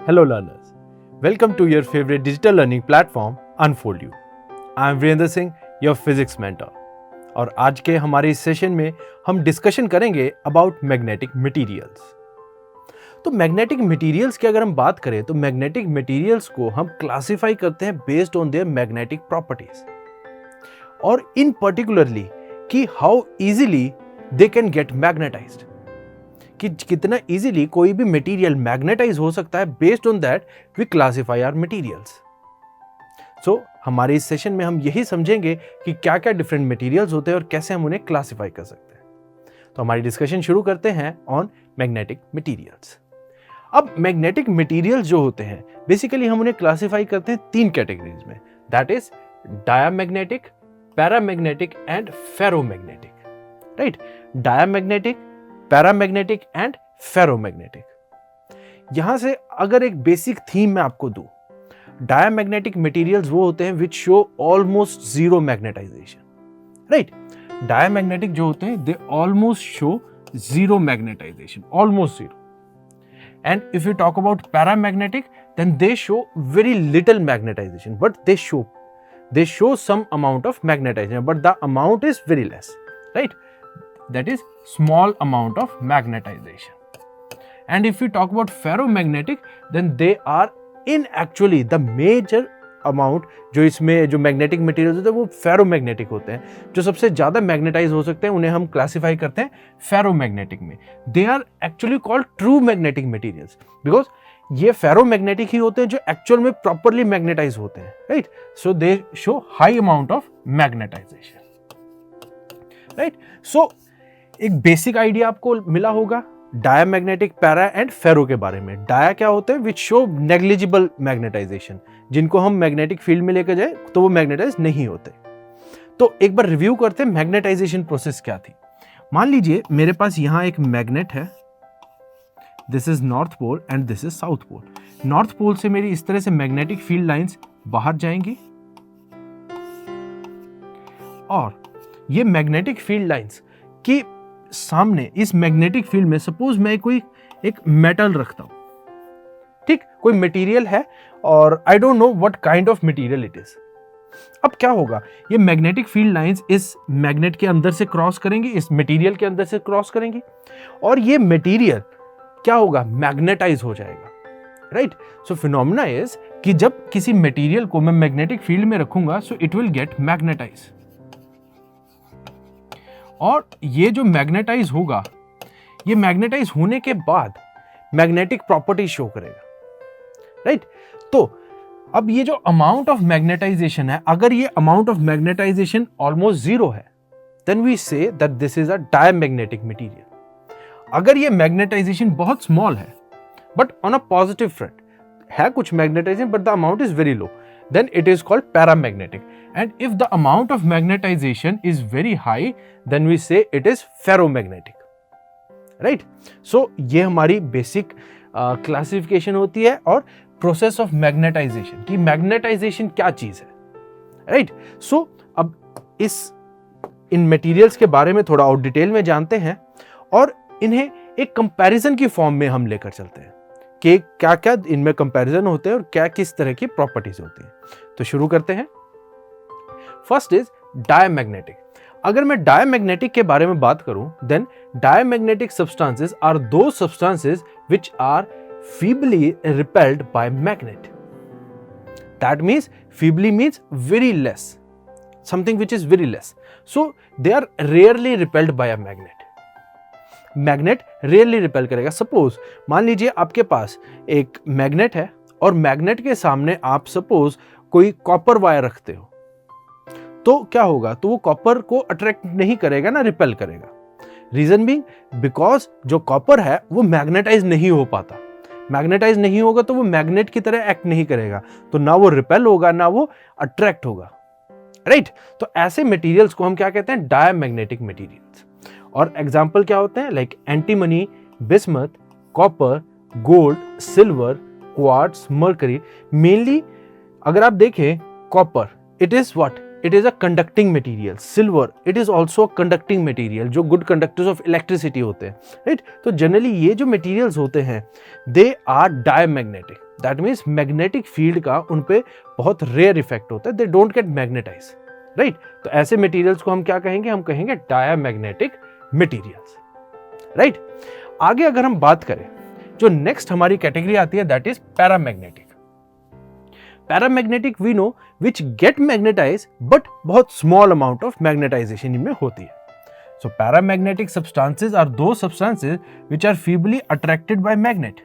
Hello learners, welcome to your favorite digital learning platform Unfold You. I am Virendra Singh, your physics mentor. और आज के हमारे इस session में हम डिस्कशन करेंगे अबाउट मैग्नेटिक मटेरियल्स। तो मैग्नेटिक मटेरियल्स की अगर हम बात करें तो मैग्नेटिक मटेरियल्स को हम क्लासिफाई करते हैं based on their magnetic properties और इन पर्टिकुलरली कि how easily they can get magnetised, कि कितना इजीली कोई भी मटेरियल मैग्नेटाइज हो सकता है। Based on that we classify our materials. So हमारे इस सेशन में हम यही समझेंगे कि क्या क्या डिफरेंट मटेरियल्स होते हैं और कैसे हम उन्हें क्लासिफाई कर सकते हैं। तो हमारी डिस्कशन शुरू करते हैं ऑन मैग्नेटिक मटेरियल्स। अब मैग्नेटिक मटेरियल्स जो होते हैं बेसिकली हम उन्हें क्लासिफाई करते हैं तीन कैटेगरीज में, that is diamagnetic, paramagnetic and ferromagnetic. Right, diamagnetic, paramagnetic and ferromagnetic. यहां से अगर एक बेसिक थीम मैं आपको दूं, डायामैग्नेटिक मटेरियल्स वो होते हैं which show almost zero magnetisation. Right, diamagnetic जो होते हैं they almost show zero magnetisation, almost zero. And if you talk about paramagnetic then they show very little magnetisation, but they show some amount of magnetization, but the amount is very less. Right, that is small amount of magnetization. And if we talk about ferromagnetic then they are in actually the major amount, जो इसमें जो magnetic materials होते हैं वो ferromagnetic होते हैं। जो सबसे ज्यादा मैग्नेटाइज हो सकते हैं उन्हें हम क्लासिफाई करते हैं फेरोमैग्नेटिक में। They are actually called true magnetic materials because ये फेरोमैग्नेटिक ही होते हैं जो एक्चुअल में प्रॉपरली मैग्नेटाइज होते हैं। Right, so they show high amount of magnetisation. Right, so एक बेसिक आइडिया आपको मिला होगा डायामैग्नेटिक, पैरा एंड फेरो के बारे में। डाया क्या होते हैं विच शो नेग्लिजिबल मैग्नेटाइजेशन, जिनको हम मैग्नेटिक फील्ड में लेकर जाए तो वो मैग्नेटाइज नहीं होते। तो एक बार रिव्यू करते हैं मैग्नेटाइजेशन प्रोसेस क्या थी। मान लीजिए मेरे पास यहां एक मैग्नेट है, this is north pole and this is south pole. North pole से मेरी इस तरह से मैग्नेटिक फील्ड लाइंस बाहर जाएंगी और ये मैग्नेटिक फील्ड लाइंस की सामने इस मैग्नेटिक फील्ड में सपोज मैं कोई एक मेटल रखता हूं, ठीक, कोई मटेरियल है और I don't know what kind of material it is. अब क्या होगा, ये मैग्नेटिक फील्ड लाइंस इस मैग्नेट के अंदर से क्रॉस करेंगी, इस मटेरियल के अंदर से क्रॉस करेंगी और ये मटेरियल क्या होगा, मैग्नेटाइज हो जाएगा। राइट, सो फिनोमेना इज कि जब किसी मटेरियल को मैं मैग्नेटिक फील्ड में रखूंगा so it will get magnetise, और ये जो मैग्नेटाइज होगा ये मैग्नेटाइज होने के बाद मैग्नेटिक प्रॉपर्टी शो करेगा। राइट, तो अब ये जो अमाउंट ऑफ मैग्नेटाइजेशन है, अगर ये amount of magnetisation almost zero है then we say that this is a diamagnetic material. अगर ये मैग्नेटाइजेशन बहुत स्मॉल है but on a positive front है कुछ magnetisation but the amount is very low, then it is called paramagnetic. And if the amount of magnetization is very high then we say it is ferromagnetic. Right, so ये हमारी basic classification होती है और process of magnetization कि magnetisation क्या चीज है। Right, सो अब इन मटेरियल्स के बारे में थोड़ा और डिटेल में जानते हैं और इन्हें एक कंपैरिजन की फॉर्म में हम लेकर चलते हैं कि क्या क्या इनमें कंपैरिजन होते हैं और क्या किस तरह की प्रॉपर्टीज होती हैं। तो शुरू करते हैं। First is diamagnetic. अगर मैं डायमैग्नेटिक के बारे में बात करूं देन डायमैग्नेटिक सब्सटेंसेस आर दो substances which are feebly repelled by magnet. That means feebly means very less, something which is very less, so they are rarely repelled by a magnet. Magnet rarely repel करेगा। Suppose मान लीजिए आपके पास एक magnet है और magnet के सामने आप सपोज कोई कॉपर वायर रखते हो तो क्या होगा, तो वो कॉपर को अट्रैक्ट नहीं करेगा ना, रिपेल करेगा। रीजन बीइंग बिकॉज जो कॉपर है वो मैग्नेटाइज नहीं हो पाता। मैग्नेटाइज नहीं होगा तो वो मैग्नेट की तरह एक्ट नहीं करेगा, तो ना वो रिपेल होगा ना वो अट्रैक्ट होगा। राइट, तो ऐसे मटेरियल्स को हम क्या कहते हैं, डायमैग्नेटिक मटेरियल्स। और एग्जाम्पल क्या होते हैं, like antimony, bismuth, copper, gold, silver, quartz, mercury. Mainly अगर आप देखें copper it is what, it is a conducting material. Silver it is also conducting material, जो गुड कंडक्टर्स ऑफ इलेक्ट्रिसिटी होते हैं। राइट, तो जनरली ये जो मटेरियल्स होते हैं they are diamagnetic. That means magnetic field का उन पे बहुत रेयर इफेक्ट होता है, they don't get magnetise, right. तो ऐसे मटेरियल्स को हम क्या कहेंगे, हम कहेंगे डायमैग्नेटिक मटेरियल्स, राइट। आगे अगर हम बात करें, जो नेक्स्ट हमारी कैटेगरी आती है that is paramagnetic. Paramagnetic we know which get magnetise but बहुत स्मॉल अमाउंट ऑफ मैग्नेटाइजेशन इनमें होती है। सो पैरामैग्नेटिक सब्सटेंसेस आर दो substances which are feebly attracted by magnet.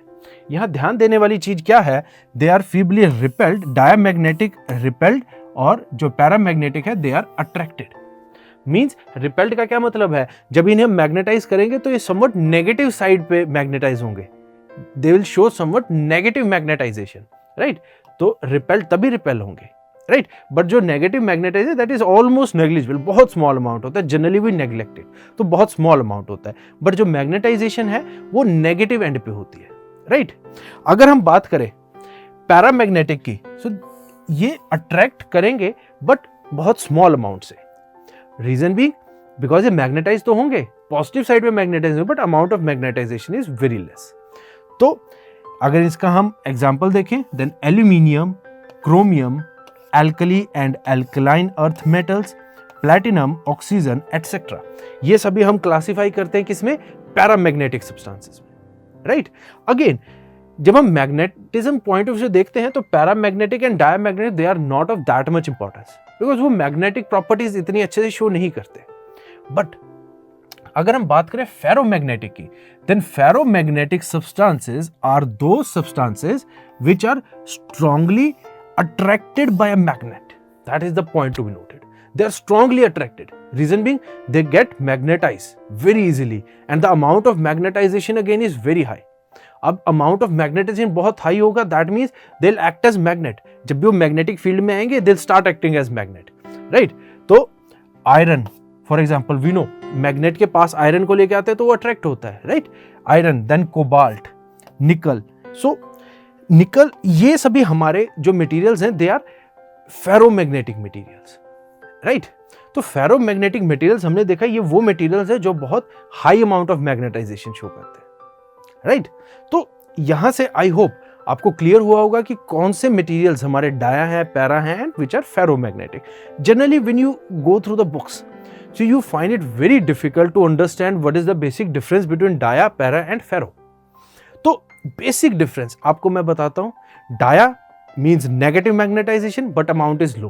यहां ध्यान देने वाली चीज क्या है, they are feebly repelled, diamagnetic repelled, और जो पैरामैग्नेटिक है they are attracted. Means repelled का क्या मतलब है, जब इन्हें मैग्नेटाइज करेंगे तो ये समवट नेगेटिव साइड पे मैग्नेटाइज होंगे, they will show somewhat negative magnetisation, right. तो रिपेल्ड तभी रिपेल होंगे, राइट। बट जो negative magnetisation that is almost negligible, बहुत स्मॉल अमाउंट होता है, जनरली भी नेग्लेक्टेड, तो बहुत स्मॉल अमाउंट होता है। बट जो मैग्नेटाइजेशन है वो नेगेटिव एंड पे होती है, राइट। अगर हम बात करें पैरामैग्नेटिक की, सो ये अट्रैक्ट करेंगे बट बहुत स्मॉल अमाउंट से। रीजन भी बिकॉज ये मैग्नेटाइज तो होंगे, पॉजिटिव साइड में मैग्नेटाइज होंगे, but amount of magnetization is very less. तो अगर इसका हम एग्जाम्पल देखें, then aluminium, chromium, alkali and alkaline earth metals, platinum, oxygen etcetera, ये सभी हम क्लासिफाई करते हैं किसमें, पैरामैग्नेटिक सब्सटेंसेस में, राइट। अगेन जब हम मैग्नेटिज्म पॉइंट ऑफ व्यू देखते हैं तो paramagnetic and diamagnetic they are not of that much importance, because वो मैग्नेटिक प्रॉपर्टीज इतनी अच्छे से शो नहीं करते। बट अगर हम बात करें फेरोमैग्नेटिक की, देन फेरोमैग्नेटिक सब्सटेंसेस आर दो substances which are strongly attracted by a magnet. That is the point to be noted. They are strongly attracted. Reason being, they get magnetized very easily and the amount of magnetization again is very high. अब amount of magnetization बहुत high होगा, that means they'll act as magnet. जब भी वो magnetic field में आएंगे, they'll start acting as magnet, right? तो iron, for example, we know magnet के पास iron को लेके आते हैं तो वो attract होता है, right? Iron, then cobalt, nickel. So निकल, ये सभी हमारे जो मटेरियल्स हैं they are ferromagnetic materials, right. तो फेरोमैग्नेटिक मटेरियल्स हमने देखा ये वो मटेरियल्स हैं जो बहुत high amount of magnetization show करते हैं, राइट। तो यहां से आई होप आपको क्लियर हुआ होगा कि कौन से मटेरियल्स हमारे डाया है, पैरा है and which are ferromagnetic. Generally when you go through the books, so you find it very difficult to understand what is the basic difference between dia, para and ferro. तो basic difference आपको मैं बताता हूं, dia means negative magnetization but amount is low,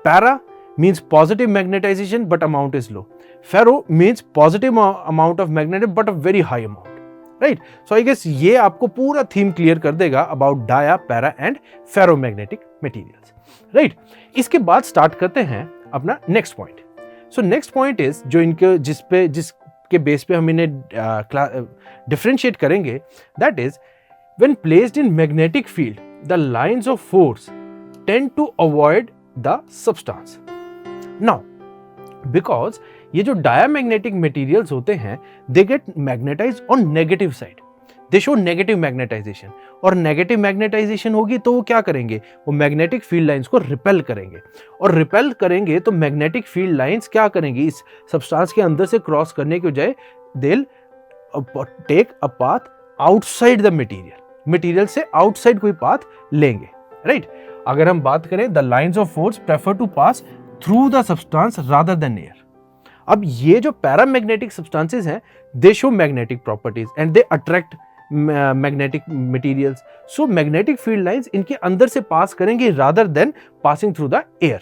para means positive magnetization but amount is low, ferro means positive amount of magnetic but a very high amount, right. So I guess ये आपको पूरा theme clear कर देगा about dia, para and ferromagnetic materials, right. इसके बाद start करते हैं अपना next point. So next point is जो इनके जिसके बेस पे हम इन्हें डिफरेंशिएट करेंगे, that is when placed in magnetic field the lines of force tend to avoid the substance. Now because ये जो डायमैग्नेटिक मटेरियल्स होते हैं they get magnetize on negative side, they show negative magnetization, और negative magnetization होगी तो वो क्या करेंगे, वो मैग्नेटिक फील्ड लाइंस को रिपेल करेंगे, और रिपेल करेंगे तो मैग्नेटिक फील्ड लाइंस क्या करेंगे, इस सब्सटेंस के अंदर से क्रॉस करने के बजाय they will take a path outside the material, material से आउटसाइड कोई पाथ लेंगे, राइट। अगर हम बात करें the lines of force prefer to pass through the substance rather than air. अब ये जो पैरामैग्नेटिक सब्सटेंसेस हैं they show magnetic properties and they attract magnetic materials, so magnetic field lines इनके अंदर से पास करेंगे rather than passing through the air.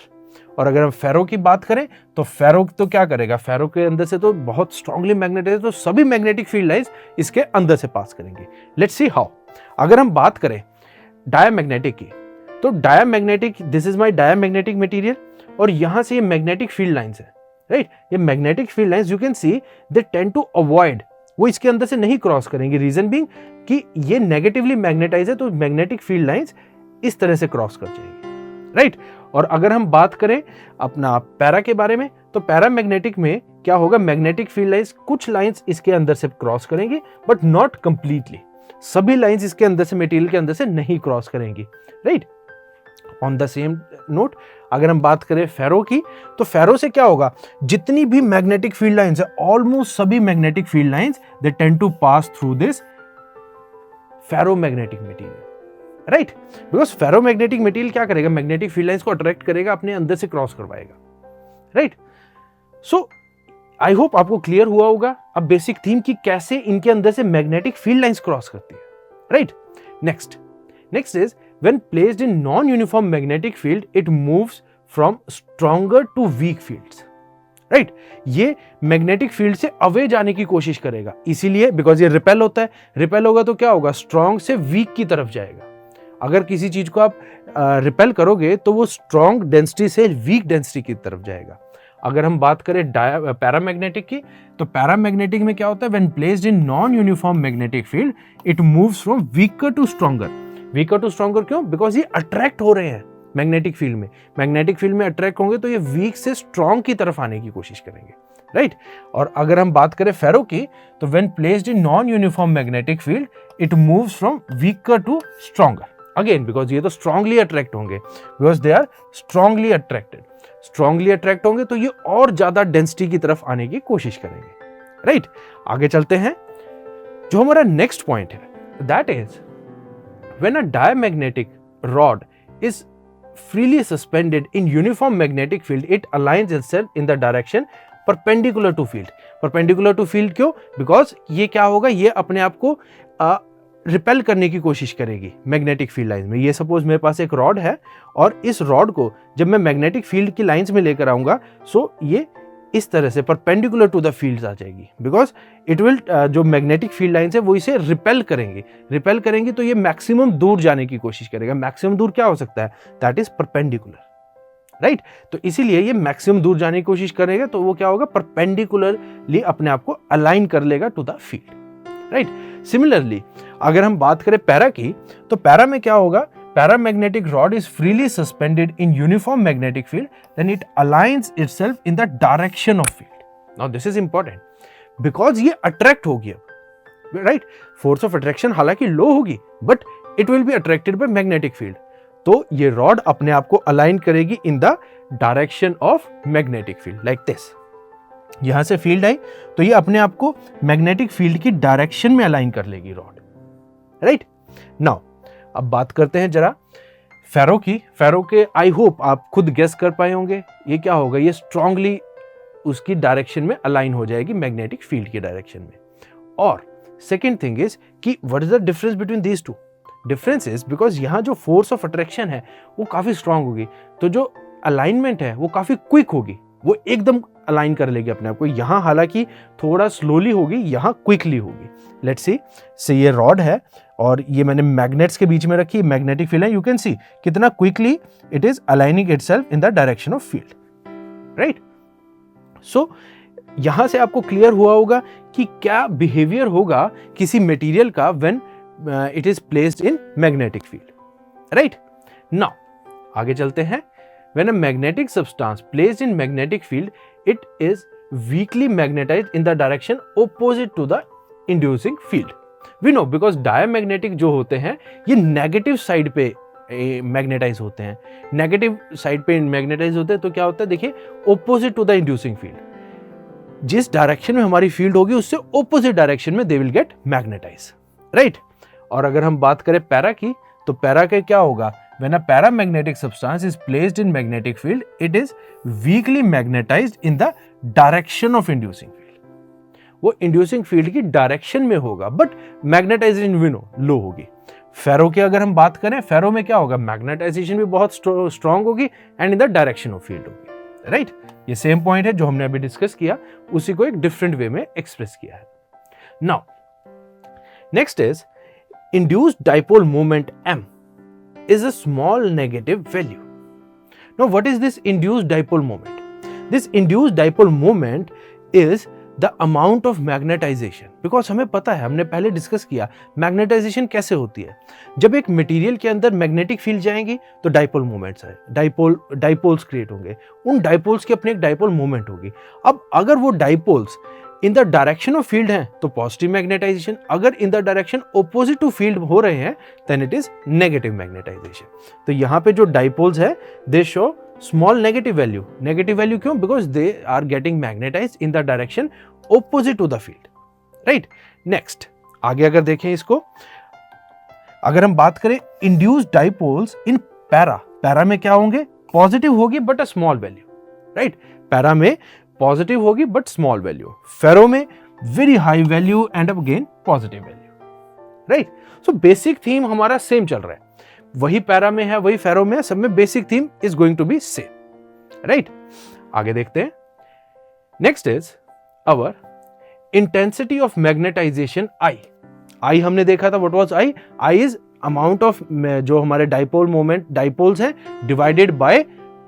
और अगर हम फेरो की बात करें तो फेरो तो क्या करेगा, फेरो के अंदर से तो बहुत स्ट्रांगली मैग्नेटाइज, तो सभी मैग्नेटिक फील्ड लाइंस इसके अंदर से पास करेंगे। Let's see how. अगर हम बात करें डायमैग्नेटिक की, तो diamagnetic, this is my diamagnetic material, और यहां से ये मैग्नेटिक फील्ड लाइंस है, राइट। ये magnetic field lines you can see they tend to avoid, वो इसके अंदर से नहीं क्रॉस करेंगे, रीजन बीइंग कि ये नेगेटिवली मैग्नेटाइज है, तो मैग्नेटिक फील्ड लाइंस इस तरह से क्रॉस कर जाएंगे, राइट। और अगर हम बात करें अपना पैरा के बारे में, तो पैरामैग्नेटिक में क्या होगा, मैग्नेटिक फील्ड लाइंस कुछ लाइंस इसके अंदर से क्रॉस करेंगे बट नॉट कंप्लीटली, सभी लाइंस इसके अंदर से, मटेरियल के अंदर से नहीं क्रॉस करेंगी, right. On the same note अगर हम बात करें फेरो की, तो फेरो से क्या होगा, जितनी भी मैग्नेटिक फील्ड लाइंस है, ऑलमोस्ट सभी magnetic field lines they tend to pass through this ferromagnetic material, right, because ferromagnetic material क्या करेगा, मैग्नेटिक फील्ड लाइंस को अट्रैक्ट करेगा, अपने अंदर से क्रॉस करवाएगा, राइट। सो आई होप आपको क्लियर हुआ होगा अब बेसिक थीम की कैसे इनके अंदर से मैग्नेटिक फील्ड लाइंस क्रॉस करती है, right. Next is when placed in non uniform magnetic field it moves from stronger to weak fields, right. ये मैग्नेटिक फील्ड से अवे जाने की कोशिश करेगा, इसीलिए बिकॉज ये रिपेल होता है, रिपेल होगा तो क्या होगा, स्ट्रॉन्ग से वीक की तरफ जाएगा। अगर किसी चीज को आप रिपेल करोगे तो वो स्ट्रॉन्ग डेंसिटी से वीक डेंसिटी की तरफ जाएगा। अगर हम बात करें पैरामैग्नेटिक की, तो पैरामैग्नेटिक में क्या होता है, when placed in non uniform magnetic field it moves from weaker to stronger. Weaker to stronger क्यों, बिकॉज ये अट्रैक्ट हो रहे हैं मैग्नेटिक फील्ड में, मैग्नेटिक फील्ड में अट्रैक्ट होंगे तो ये वीक से स्ट्रॉन्ग की तरफ आने की कोशिश करेंगे, राइट। और अगर हम बात करें फेरो की, तो when placed in non uniform magnetic field it moves from weaker to stronger, again because ये तो स्ट्रांगली अट्रैक्ट होंगे, because they are strongly attracted, strongly attract होंगे तो ये और ज्यादा डेंसिटी की तरफ आने की कोशिश करेंगे, राइट। आगे चलते हैं, जो हमारा नेक्स्ट पॉइंट है, that is when a diamagnetic rod is freely suspended in uniform magnetic field it aligns itself in the direction perpendicular to field। perpendicular to field क्यों, because ये क्या होगा, ये अपने आप को रिपेल करने की कोशिश करेगी मैग्नेटिक फील्ड लाइंस में। ये सपोज मेरे पास एक रॉड है और इस रॉड को जब मैं मैग्नेटिक फील्ड की लाइंस में लेकर आऊंगा, सो ये इस तरह से परपेंडिकुलर टू द फील्ड्स आ जाएगी, बिकॉज इट विल जो मैग्नेटिक फील्ड लाइंस है वो इसे रिपेल करेंगी तो ये मैक्सिमम दूर जाने की कोशिश करेगा। मैक्सिमम दूर क्या हो सकता है, दैट इज परपेंडिकुलर, राइट। तो इसीलिए ये मैक्सिमम दूर जाने की कोशिश करेगा तो वो क्या होगा, परपेंडिकुलरली अपने आप को अलाइन कर लेगा to the field, right. Similarly अगर हम बात करें पैरा की, तो पैरा में क्या होगा, paramagnetic rod is freely suspended in uniform magnetic field, then it aligns itself in the direction of field. Now this is important because ये attract होगी अब, right? Force of attraction हालांकि low होगी, but it will be attracted by magnetic field. तो ये rod अपने आप को align करेगी in the direction of magnetic field, like this. यहां से फील्ड आई तो ये अपने आप को मैग्नेटिक फील्ड की डायरेक्शन में अलाइन कर लेगी रॉड, राइट। नाउ अब बात करते हैं जरा फेरो की। फेरो के आई होप आप खुद गेस कर पाए होंगे, ये क्या होगा, ये स्ट्रांगली उसकी डायरेक्शन में अलाइन हो जाएगी मैग्नेटिक फील्ड की डायरेक्शन में। और सेकेंड थिंग इज कि what is the difference between these two, difference is because यहाँ जो फोर्स ऑफ अट्रैक्शन है वो काफी स्ट्रांग होगी, तो जो अलाइनमेंट है वो काफी क्विक होगी, वो एकदम अलाइन कर लेगी अपने आप को। यहाँ हालांकि थोड़ा स्लोली होगी, यहाँ क्विकली होगी। लेट्स सी, से ये रॉड है और ये मैंने मैग्नेट्स के बीच में रखी, मैग्नेटिक फील्ड है, यू कैन सी कितना quickly it is aligning itself in the direction of field, right. So यहां से आपको क्लियर हुआ होगा कि क्या बिहेवियर होगा किसी मटेरियल का when it is placed in magnetic field, right. Now आगे चलते हैं, when a magnetic substance placed in magnetic field it is weakly magnetized in the direction opposite to the inducing field. We know because diamagnetic जो होते हैं ये negative side पे magnetise होते हैं, नेगेटिव साइड पे मैग्नेटाइज होते हैं, तो क्या होता है देखिए, opposite to the inducing field, जिस डायरेक्शन में हमारी फील्ड होगी उससे ऑपोजिट डायरेक्शन में they will get magnetise, right. और अगर हम बात करें पैरा की, तो पैरा के क्या होगा, when a paramagnetic substance is placed in magnetic field it is weakly magnetized in the direction of inducing field. वो इंड्यूसिंग फील्ड की डायरेक्शन में होगा, बट मैग्नेटाइजेशन भी लो होगी। फेरो की अगर हम बात करें, फेरो में क्या होगा, मैग्नेटाइजेशन भी बहुत स्ट्रांग होगी and in the direction of field होगी, राइट। ये सेम पॉइंट है जो हमने अभी डिस्कस किया, उसी को एक डिफरेंट वे में एक्सप्रेस किया है। Now next is induced dipole moment m is a small negative value. Now what is this induced dipole moment? This induced dipole moment is the amount of magnetization, because हमें पता है, हमने पहले discuss किया magnetisation कैसे होती है। जब एक मटेरियल के अंदर मैग्नेटिक फील्ड जाएंगी तो डाइपोल मोमेंट्स है, डाइपोल्स क्रिएट होंगे, उन डाइपोल्स की अपनी एक डाइपोल मोमेंट होगी। अब अगर वो dipoles in the direction of field है तो पॉजिटिव मैग्नेटाइजेशन, अगर in the direction opposite to field हो रहे हैं then it is negative magnetisation. तो यहाँ पे जो डाइपोल्स है they show small negative value. Negative value क्यों, because they are getting magnetised in the direction opposite to the field, right. Next आगे अगर देखें इसको, अगर हम बात करें induced dipoles in para, para में क्या होंगे, पॉजिटिव होगी but a small value, right, para में पॉजिटिव होगी बट स्मॉल वैल्यू, फेरो में very high value and again positive value, right. So basic theme हमारा सेम चल रहा है, वही पैरा में है वही फेरो में है, सब में basic theme is going to be same, right. आगे देखते हैं। Next is our intensity of magnetisation I. I हमने देखा था, what was I, I is amount of जो हमारे डाइपोल मोमेंट, डाइपोल्स हैं divided by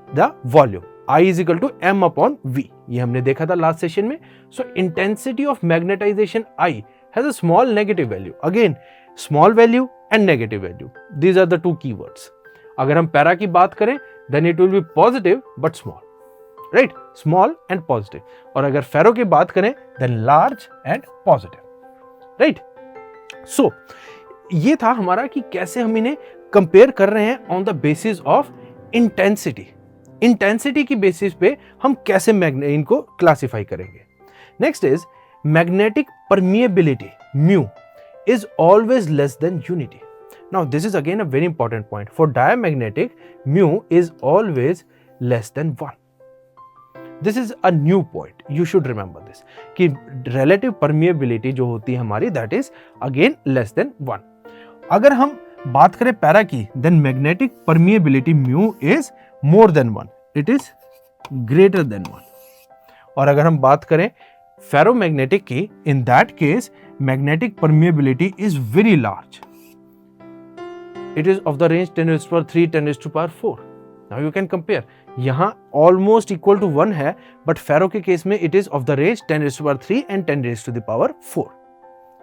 the volume, I is equal to M upon V, ये हमने देखा था लास्ट सेशन में। So intensity of magnetisation I has a small negative value, again small value and negative value, these are the two keywords. अगर हम para की बात करें then it will be positive but small, right, small and positive. और अगर ferro की बात करें then large and positive, right. So ये था हमारा कि कैसे हम इन्हें कंपेयर कर रहे हैं on the basis of intensity. Intensity की बेसिस पे हम कैसे इनको क्लासिफाई करेंगे। Next is magnetic permeability mu is always less than unity. Now this is again a very important point. For diamagnetic, mu is always less than 1. This is a new point. You should remember this. कि relative permeability जो होती है हमारी, that is again less than 1. अगर हम बात करें para की, then magnetic permeability mu is more than 1. It is greater than 1. और अगर हम बात करें फेरोमैग्नेटिक की, in that case magnetic permeability is very large. It is of the range 10 raised to power 3, 10 raised to power 4. Now you can compare. यहाँ almost equal to 1 है, but फेरो के case में it is of the range 10 raised to power 3 and 10 raised to the power 4.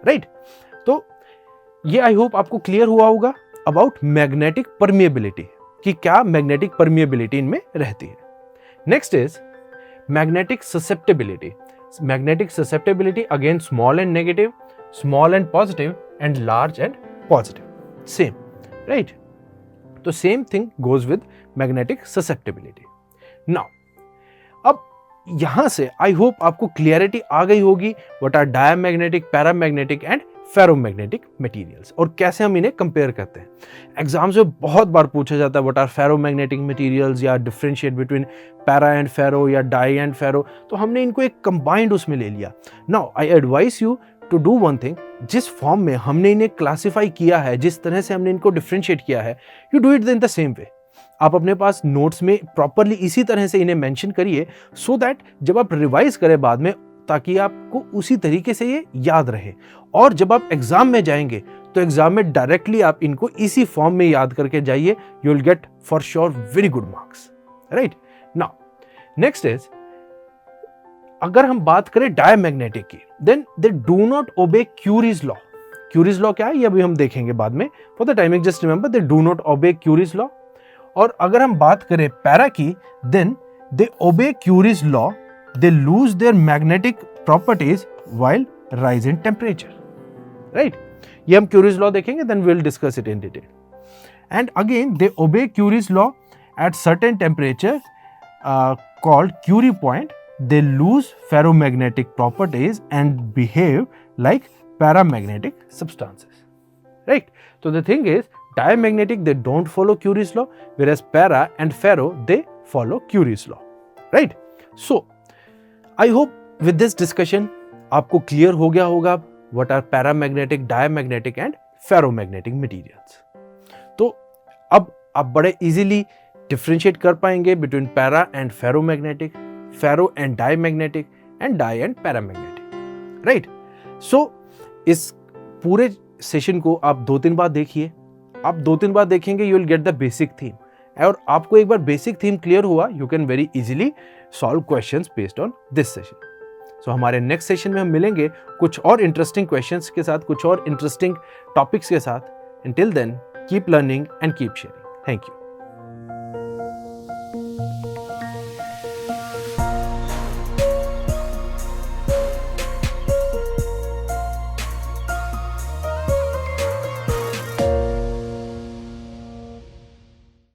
Right? तो ये I hope आपको clear हुआ होगा about magnetic permeability कि क्या magnetic permeability इनमें रहती है. Next is magnetic susceptibility. Magnetic susceptibility again small and negative, small and positive, and large and positive. Same, right? So same thing goes with magnetic susceptibility. Now, अब यहां से I hope आपको clarity आ गई होगी what are diamagnetic, paramagnetic and ferromagnetic materials और कैसे हम इन्हें कंपेयर करते हैं। एग्जाम्स में बहुत बार पूछा जाता है व्हाट आर फेरोमैग्नेटिक मटेरियल्स या डिफरेंशिएट बिटवीन पैरा एंड फेरो या डाई एंड फेरो, तो हमने इनको एक कंबाइंड उसमें ले लिया। Now I advise you to do one thing, जिस फॉर्म में हमने इन्हें क्लासीफाई किया है, जिस तरह से हमने इनको डिफरेंशिएट किया है, you do it in the same way. आप अपने पास नोट्स में प्रॉपरली इसी तरह से इन्हें मेंशन करिए सो दैट जब आप रिवाइज करें बाद में, ताकि आपको उसी तरीके से ये याद रहे, और जब आप एग्जाम में जाएंगे तो एग्जाम में डायरेक्टली आप इनको इसी फॉर्म में याद करके जाइए, you will get for sure very good marks, right. Now next is, अगर हम बात करें डायमैग्नेटिक की, then they do not obey Curie's law. Curie's law क्या है ये अभी हम देखेंगे बाद में, for the timing just remember they do not obey Curie's law. और अगर हम बात करें पैरा की, then they obey Curie's law, they lose their magnetic properties while rise in temperature, right? ये हम Curie's law देखेंगे, then we'll discuss it in detail. And again they obey Curie's law at certain temperature called Curie point. They lose ferromagnetic properties and behave like paramagnetic substances, right? So the thing is, diamagnetic they don't follow Curie's law, whereas para and ferro they follow Curie's law, right? So I hope with this discussion आपको clear हो गया होगा what are paramagnetic, diamagnetic and ferromagnetic materials. तो अब आप बड़े easily differentiate कर पाएंगे between para and ferromagnetic, ferro and diamagnetic and dia and paramagnetic, right. So इस पूरे सेशन को आप 2-3 बार देखिए, आप 2-3 बार देखेंगे you will get the basic theme, और आपको एक बार बेसिक थीम क्लियर हुआ, you can very easily solve questions based on this session. So हमारे नेक्स्ट सेशन में हम मिलेंगे कुछ और इंटरेस्टिंग क्वेश्चंस के साथ, कुछ और इंटरेस्टिंग टॉपिक्स के साथ। Until then, keep learning and keep sharing. Thank you.